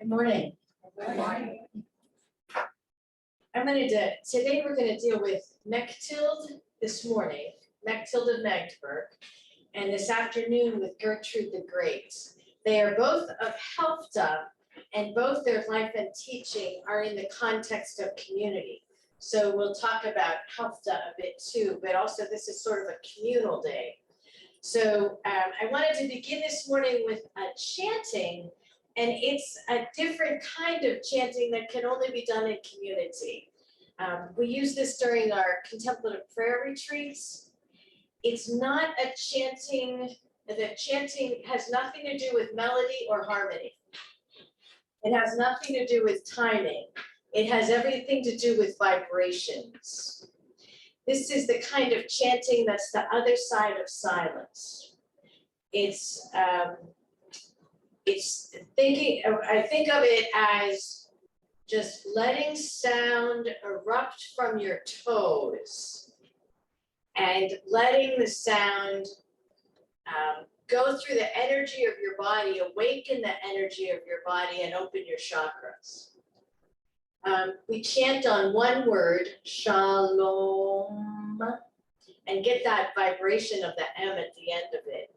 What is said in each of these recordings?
Good morning. Good morning. Today we're gonna deal with Mechtild this morning, Mechtild of Magedburg, and this afternoon with Gertrude the Great. They are both of Helfta, and both their life and teaching are in the context of community. So we'll talk about Helfta a bit too, but also this is sort of a communal day. So I wanted to begin this morning with a chanting. And it's a different kind of chanting that can only be done in community. We use this during our contemplative prayer retreats. It's not a chanting, the chanting has nothing to do with melody or harmony. It has nothing to do with timing. It has everything to do with vibrations. This is the kind of chanting that's the other side of silence. I think of it as just letting sound erupt from your toes and letting the sound go through the energy of your body, awaken the energy of your body, and open your chakras. We chant on one word, shalom, and get that vibration of the M at the end of it.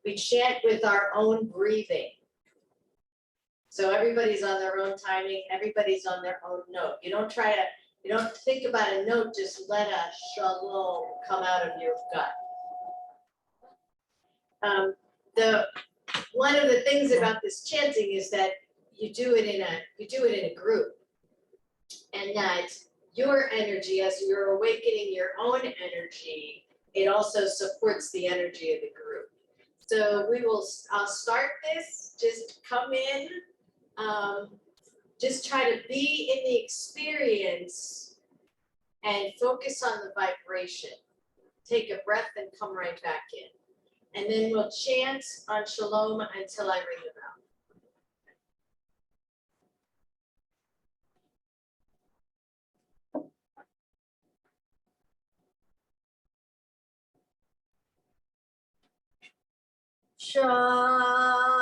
We chant with our own breathing. So everybody's on their own timing, everybody's on their own note. You don't think about a note, just let a shalom come out of your gut. One of the things about this chanting is that you do it in a group. And that your energy, as you're awakening your own energy, it also supports the energy of the group. So I'll start this, just come in, just try to be in the experience and focus on the vibration. Take a breath and come right back in. And then we'll chant on Shalom until I ring the bell. Shalom.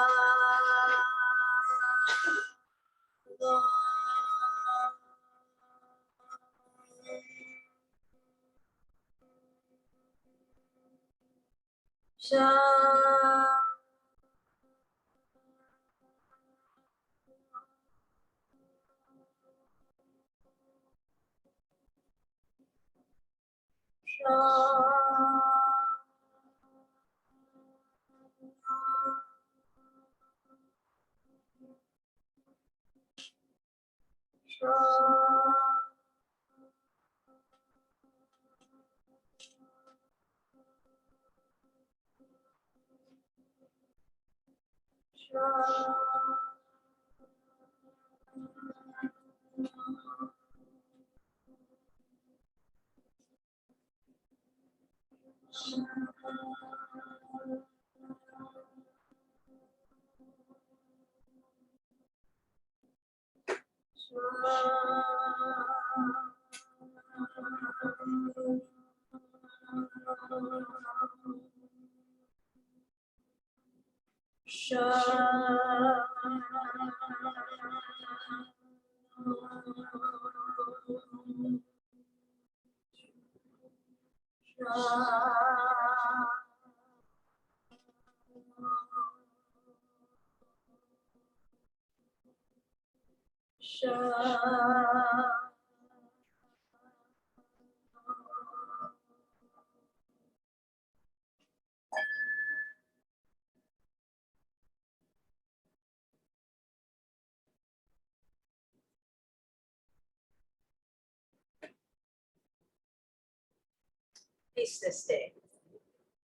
Shalom. Peace this day.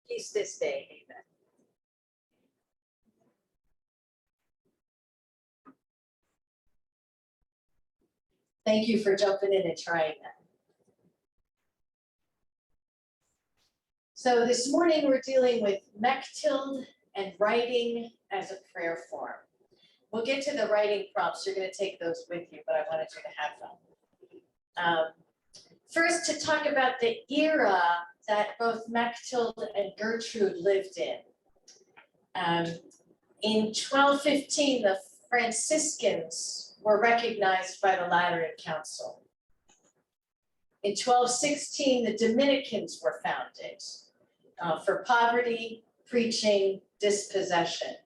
Peace this day. Amen. Thank you for jumping in and trying that. So this morning we're dealing with Mechtild and writing as a prayer form. We'll get to the writing prompts. You're going to take those with you, but I wanted you to have them. First, to talk about the era that both Mechtild and Gertrude lived in. In 1215, the Franciscans were recognized by the Lateran Council. In 1216, the Dominicans were founded for poverty, preaching, dispossession.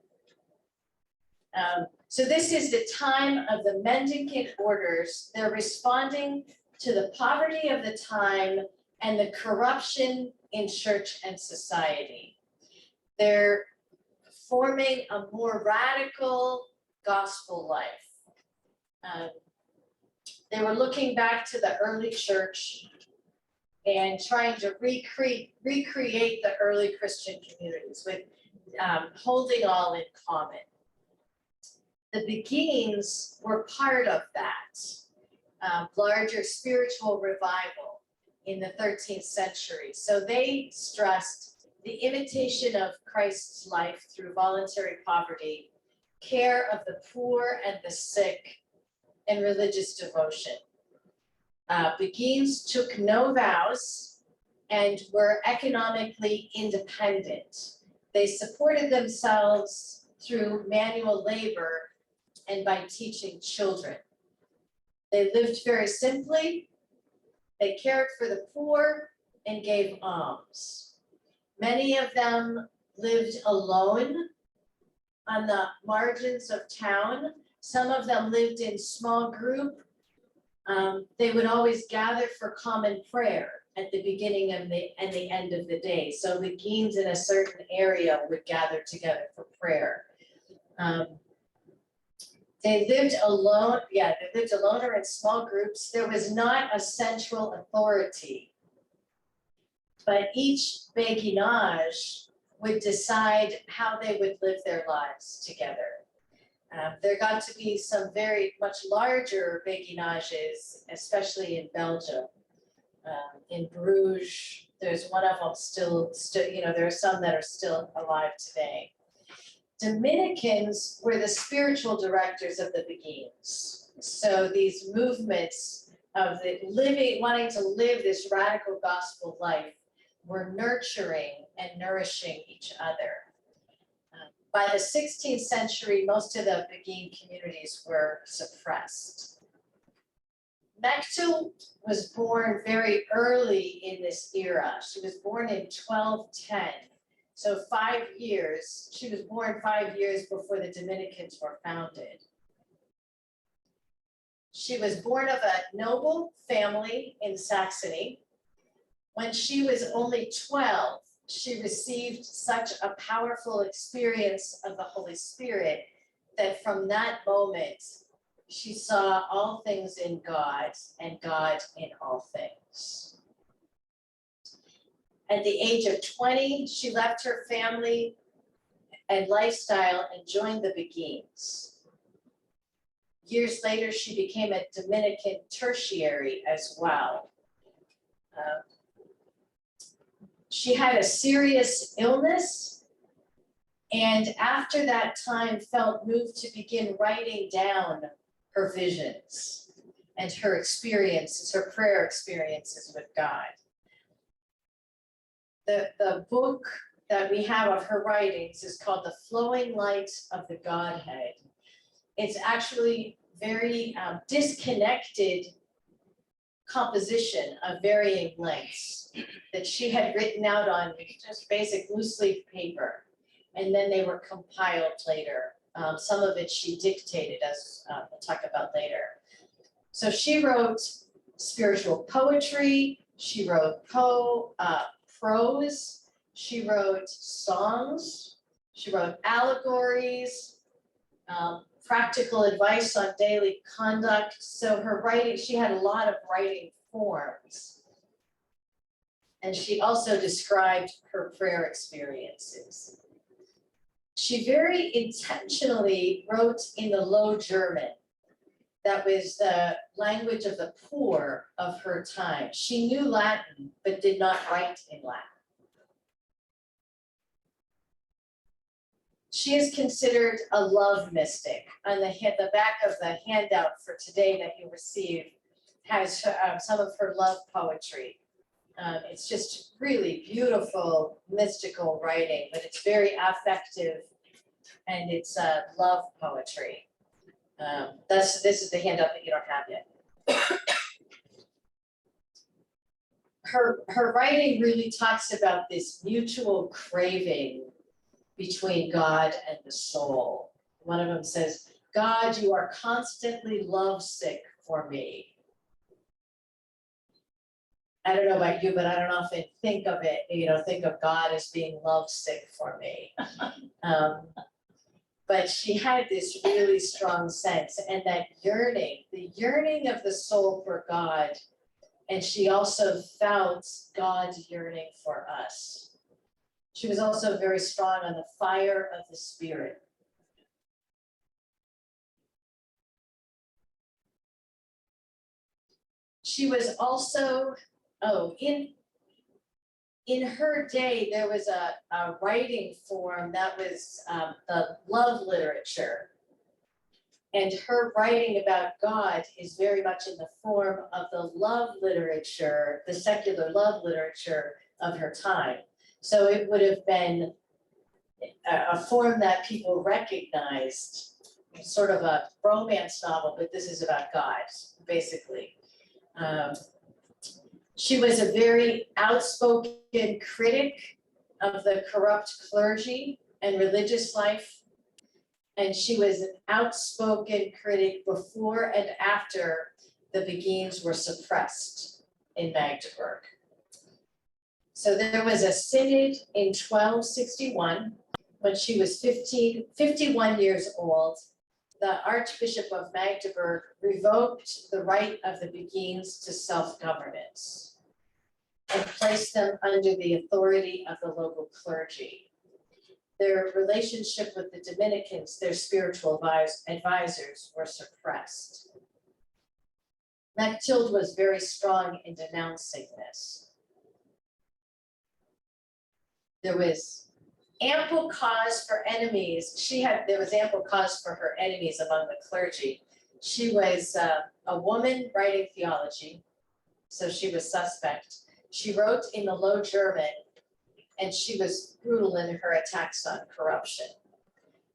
So this is the time of the mendicant orders. They're responding to the poverty of the time and the corruption in church and society. They're forming a more radical gospel life. They were looking back to the early church and trying to recreate the early Christian communities with holding all in common. The Beguines were part of that larger spiritual revival in the 13th century. So they stressed the imitation of Christ's life through voluntary poverty, care of the poor and the sick, and religious devotion. Beguines took no vows and were economically independent. They supported themselves through manual labor and by teaching children. They lived very simply. They cared for the poor and gave alms. Many of them lived alone on the margins of town. Some of them lived in small group. They would always gather for common prayer at the beginning and the end of the day. So the Beguines in a certain area would gather together for prayer. They lived alone, they lived alone or in small groups. There was not a central authority, but each beguinage would decide how they would live their lives together. There got to be some very much larger beguinages, especially in Belgium. In Bruges, there's one of them still, there are some that are still alive today. Dominicans were the spiritual directors of the Beguines. So these movements of the wanting to live this radical gospel life were nurturing and nourishing each other. By the 16th century, most of the Beguine communities were suppressed. Mechtild was born very early in this era. She was born in 1210. So 5 years, she was born 5 years before the Dominicans were founded. She was born of a noble family in Saxony. When she was only 12, she received such a powerful experience of the Holy Spirit that from that moment, she saw all things in God and God in all things. At the age of 20, she left her family and lifestyle and joined the Beguines. Years later, she became a Dominican tertiary as well. She had a serious illness, and after that time felt moved to begin writing down her visions and her experiences, her prayer experiences with God. The book that we have of her writings is called The Flowing Light of the Godhead. It's actually very disconnected composition of varying lengths that she had written out on just basic loose leaf paper, and then they were compiled later. Some of it she dictated, as we'll talk about later. So she wrote spiritual poetry, she wrote prose, she wrote songs, she wrote allegories, practical advice on daily conduct. So her writing, she had a lot of writing forms. And she also described her prayer experiences. She very intentionally wrote in the Low German. That was the language of the poor of her time. She knew Latin, but did not write in Latin. She is considered a love mystic. On the back of the handout for today that you received has some of her love poetry. It's just really beautiful, mystical writing, but it's very affective, and it's love poetry. This is the handout that you don't have yet. Her writing really talks about this mutual craving between God and the soul. One of them says, "God, you are constantly lovesick for me." I don't know about you, but I don't often think of it, think of God as being lovesick for me. But she had this really strong sense, and that yearning, the yearning of the soul for God, and she also felt God's yearning for us. She was also very strong on the fire of the Spirit. She was also, in her day, there was a writing form that was the love literature. And her writing about God is very much in the form of the love literature, the secular love literature of her time. So it would have been a form that people recognized, sort of a romance novel, but this is about God, basically. She was a very outspoken critic of the corrupt clergy and religious life. And she was an outspoken critic before and after the Beguines were suppressed in Magdeburg. So there was a synod in 1261 when she was 51 years old. The Archbishop of Magdeburg revoked the right of the Beguines to self-governance and placed them under the authority of the local clergy. Their relationship with the Dominicans, their spiritual advisors, were suppressed. Mechtild was very strong in denouncing this. There was ample cause for enemies. There was ample cause for her enemies among the clergy. She was a woman writing theology, so she was suspect. She wrote in the Low German, and she was brutal in her attacks on corruption.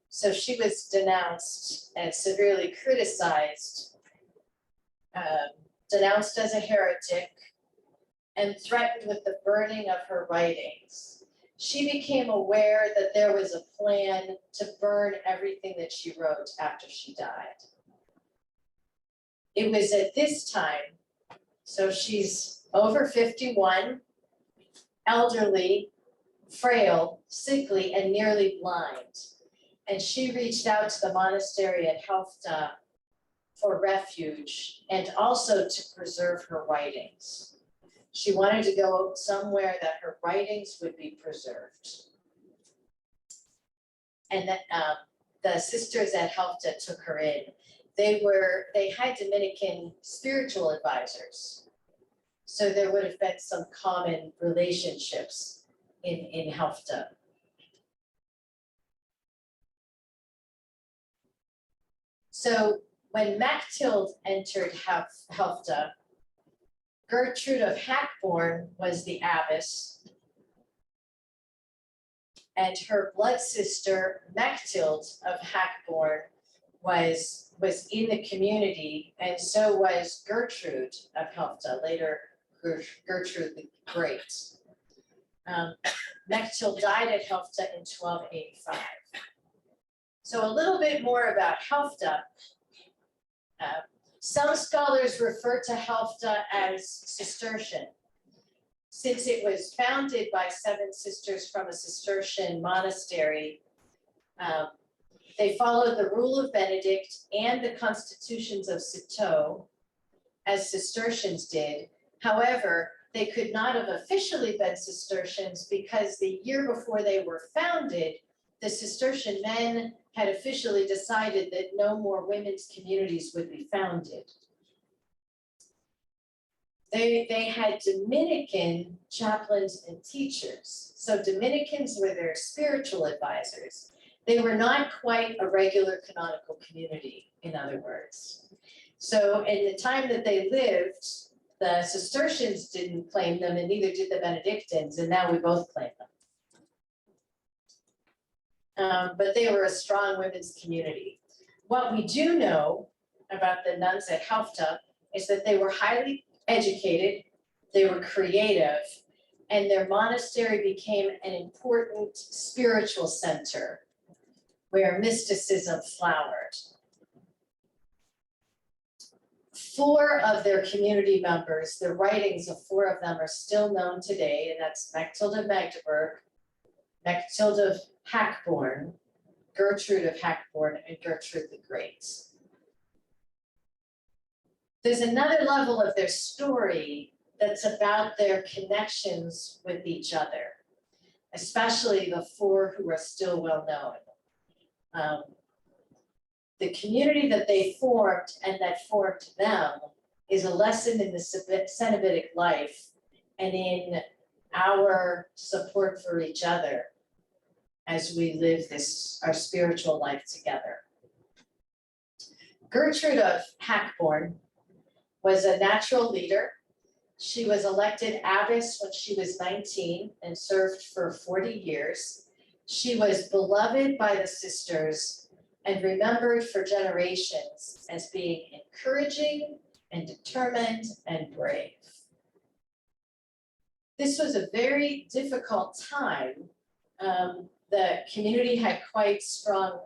So she was denounced and severely criticized, denounced as a heretic, and threatened with the burning of her writings. She became aware that there was a plan to burn everything that she wrote after she died. It was at this time, so she's over 51, elderly, frail, sickly, and nearly blind. And she reached out to the monastery at Helfta for refuge and also to preserve her writings. She wanted to go somewhere that her writings would be preserved. And that the sisters at Helfta took her in. They had Dominican spiritual advisors. So there would have been some common relationships in Helfta. So when Mechtild entered Helfta, Gertrude of Hackborn was the abbess, and her blood sister Mechtild of Hackborn was in the community, and so was Gertrude of Helfta, later Gertrude the Great. Mechtild died at Helfta in 1285. So a little bit more about Helfta. Some scholars refer to Helfta as Cistercian, since it was founded by 7 sisters from a Cistercian monastery. They followed the rule of Benedict and the constitutions of Citeaux, as Cistercians did. However, they could not have officially been Cistercians because the year before they were founded, the Cistercian men had officially decided that no more women's communities would be founded. They had Dominican chaplains and teachers. So Dominicans were their spiritual advisors. They were not quite a regular canonical community, in other words. So in the time that they lived, the Cistercians didn't claim them and neither did the Benedictines, and now we both claim them. But they were a strong women's community. What we do know about the nuns at Helfta is that they were highly educated, they were creative, and their monastery became an important spiritual center where mysticism flowered. 4 of their community members, the writings of 4 of them are still known today, and that's Mechtild of Magedburg, Mechtild of Hackborn, Gertrude of Hackborn, and Gertrude the Great. There's another level of their story that's about their connections with each other, especially the 4 who are still well known. The community that they formed and that formed them is a lesson in the Cenobitic life and in our support for each other as we live our spiritual life together. Gertrude of Hackborn was a natural leader. She was elected abbess when she was 19 and served for 40 years. She was beloved by the sisters and remembered for generations as being encouraging and determined and brave. This was a very difficult time. The community had quite strong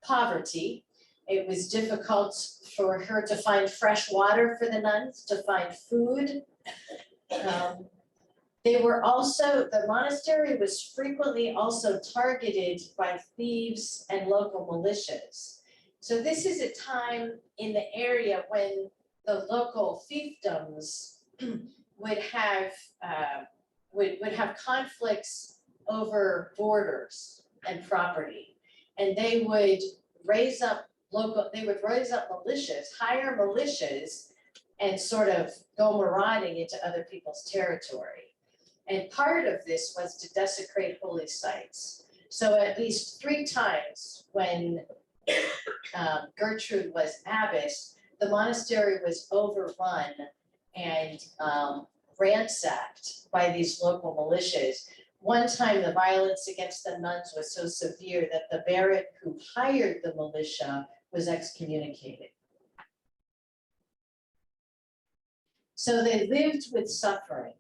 poverty. It was difficult for her to find fresh water for the nuns, to find food. The monastery was frequently also targeted by thieves and local militias. So this is a time in the area when the local fiefdoms would have conflicts over borders and property, and they would raise up militias, hire militias, and sort of go marauding into other people's territory. And part of this was to desecrate holy sites. So at least 3 times when Gertrude was abbess, the monastery was overrun and ransacked by these local militias. One time the violence against the nuns was so severe that the baron who hired the militia was excommunicated. So they lived with suffering.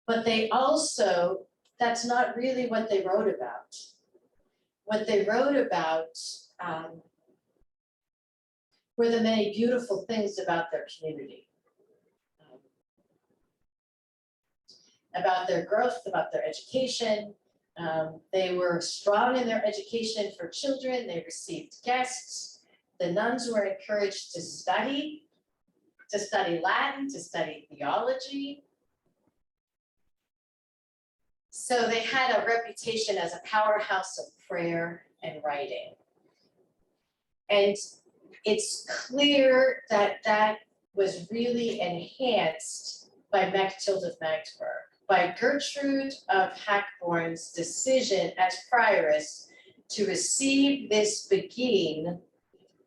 But they also, that's not really what they wrote about. What they wrote about were the many beautiful things about their community. About their growth, about their education. They were strong in their education for children. They received guests. The nuns were encouraged to study Latin, to study theology. So they had a reputation as a powerhouse of prayer and writing. And it's clear that that was really enhanced by Mechtild of Magedburg, by Gertrude of Hackborn's decision as prioress to receive this beguine,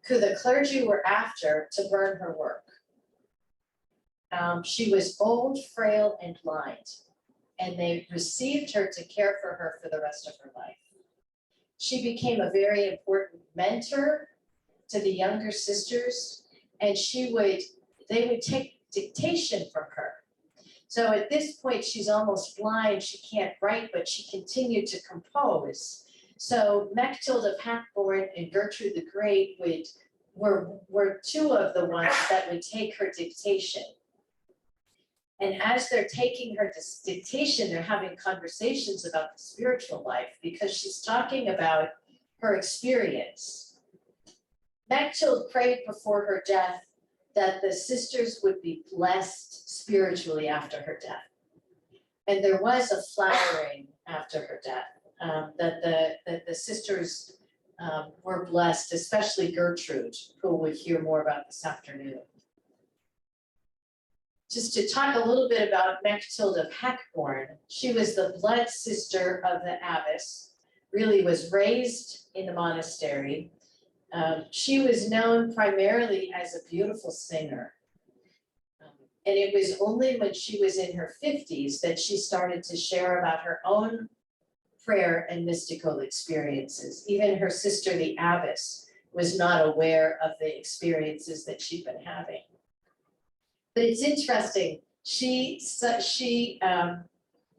who the clergy were after, to burn her work. She was old, frail, and blind, and they received her to care for her for the rest of her life. She became a very important mentor to the younger sisters, and they would take dictation from her. So at this point, she's almost blind, she can't write, but she continued to compose. So Mechtild of Hackborn and Gertrude the Great were 2 of the ones that would take her dictation. And as they're taking her dictation, they're having conversations about the spiritual life because she's talking about her experience. Mechtild prayed before her death that the sisters would be blessed spiritually after her death. And there was a flowering after her death, that the sisters were blessed, especially Gertrude, who we'll hear more about this afternoon. Just to talk a little bit about Mechtild of Magedburg, she was the blood sister of the abbess, really was raised in the monastery. She was known primarily as a beautiful singer. And it was only when she was in her 50s that she started to share about her own prayer and mystical experiences. Even her sister, the abbess, was not aware of the experiences that she'd been having. But it's interesting, she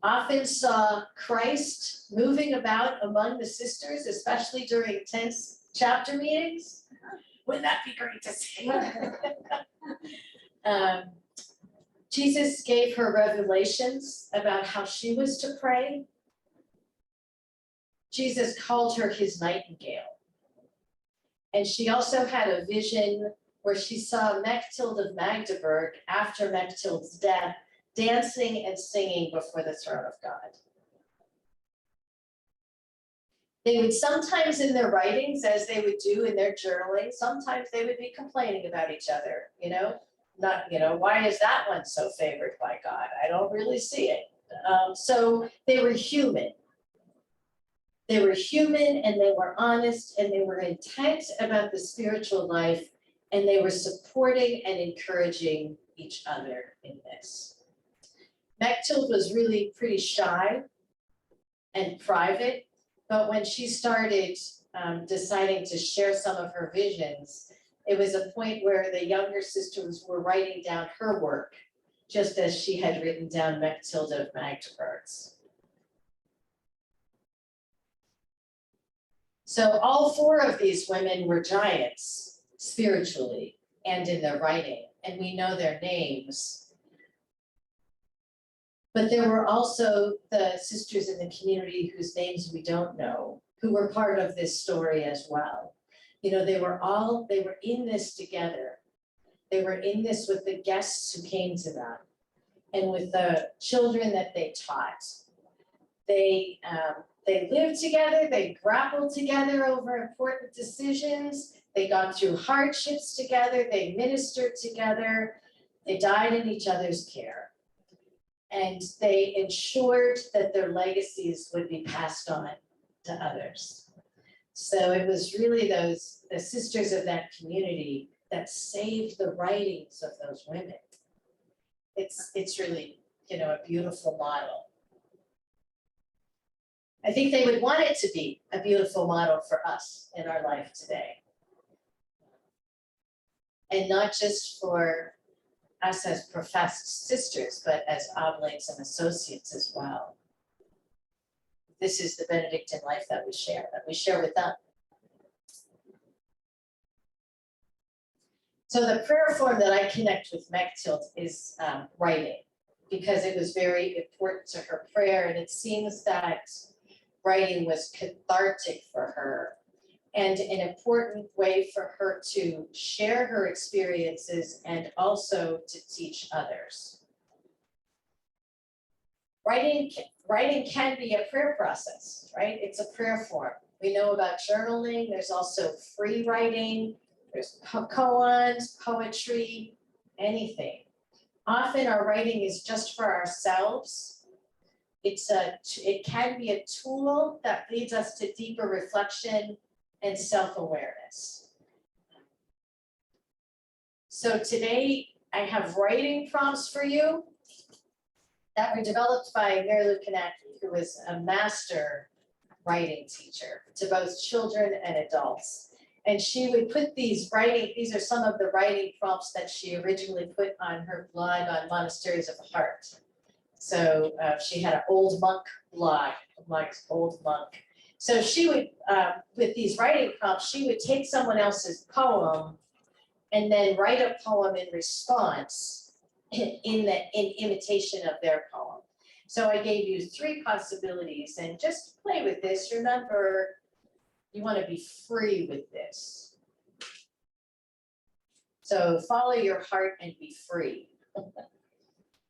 often saw Christ moving about among the sisters, especially during tense chapter meetings. Wouldn't that be great to see? Jesus gave her revelations about how she was to pray. Jesus called her his nightingale. And she also had a vision where she saw Mechtild of Magedburg after Mechtild's death, dancing and singing before the throne of God. They would sometimes in their writings, as they would do in their journaling, sometimes they would be complaining about each other, why is that one so favored by God? I don't really see it. So they were human. They were human and they were honest and they were intent about the spiritual life and they were supporting and encouraging each other in this. Mechtild was really pretty shy and private, but when she started deciding to share some of her visions, it was a point where the younger sisters were writing down her work, just as she had written down Mechtild of Magedburg's. So all four of these women were giants spiritually and in their writing, and we know their names. But there were also the sisters in the community whose names we don't know, who were part of this story as well. They were in this together. They were in this with the guests who came to them and with the children that they taught. They lived together, they grappled together over important decisions, they got through hardships together, they ministered together, they died in each other's care. And they ensured that their legacies would be passed on to others. So it was really the sisters of that community that saved the writings of those women. It's really, a beautiful model. I think they would want it to be a beautiful model for us in our life today. And not just for us as professed sisters, but as oblates and associates as well. This is the Benedictine life that we share with them. So the prayer form that I connect with Mechtild is writing, because it was very important to her prayer, and it seems that writing was cathartic for her and an important way for her to share her experiences and also to teach others. Writing can be a prayer process, right? It's a prayer form. We know about journaling. There's also free writing. There's koans, poetry, anything. Often our writing is just for ourselves. It can be a tool that leads us to deeper reflection and self-awareness. So today I have writing prompts for you that were developed by Mary Lou Kanacki, who was a master writing teacher to both children and adults. And she would put these are some of the writing prompts that she originally put on her blog on Monasteries of the Heart. So she had an old monk blog, Old Monk. So she would, with these writing prompts, she would take someone else's poem and then write a poem in response in imitation of their poem. So I gave you 3 possibilities, and just play with this. Remember, you want to be free with this. So follow your heart and be free.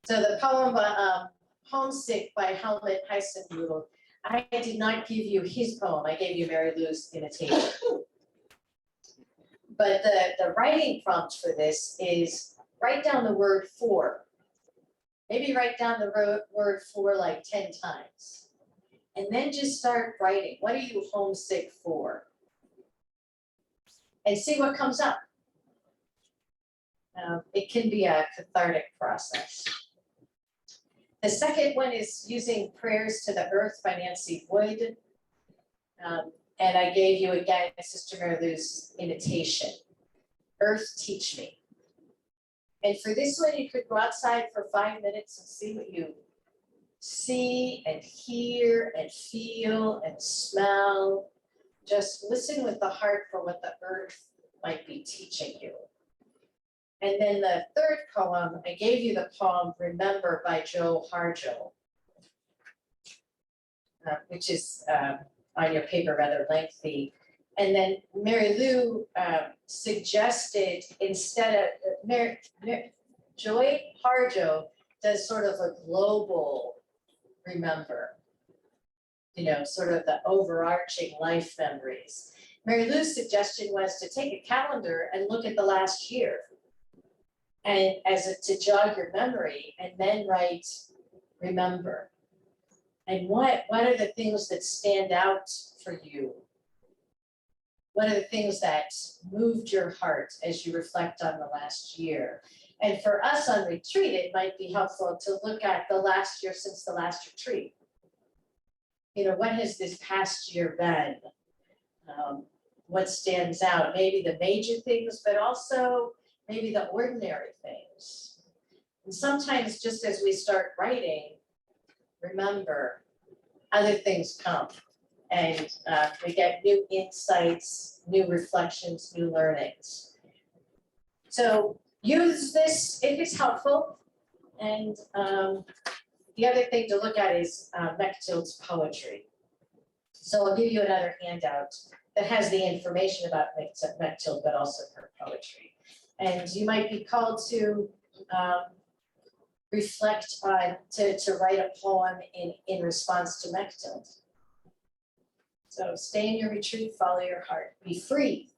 So the poem Homesick by Helmut Heisenbudel, I did not give you his poem, I gave you Mary Lou's imitation. But the writing prompt for this is write down the word for. Maybe write down the word for like 10 times. And then just start writing. What are you homesick for? And see what comes up. It can be a cathartic process. The second one is using Prayers to the Earth by Nancy Wood. And I gave you again Sister Mary Lou's imitation. Earth, teach me. And for this one, you could go outside for 5 minutes and see what you see and hear and feel and smell. Just listen with the heart for what the earth might be teaching you. And then the third poem, I gave you the poem Remember by Joe Harjo, which is on your paper rather lengthy. And then Mary Lou suggested instead of, Joy Harjo does sort of a global remember, you know, sort of the overarching life memories. Mary Lou's suggestion was to take a calendar and look at the last year and to jog your memory and then write remember. And what are the things that stand out for you? What are the things that moved your heart as you reflect on the last year? And for us on retreat, it might be helpful to look at the last year since the last retreat. You know, what has this past year been? What stands out? Maybe the major things, but also maybe the ordinary things. And sometimes just as we start writing, remember, other things come. And we get new insights, new reflections, new learnings. So use this if it's helpful. And the other thing to look at is Mechtild's poetry. So I'll give you another handout that has the information about Mechtild, but also her poetry. And you might be called to reflect on, to write a poem in response to Mechtild. So stay in your retreat, follow your heart, be free.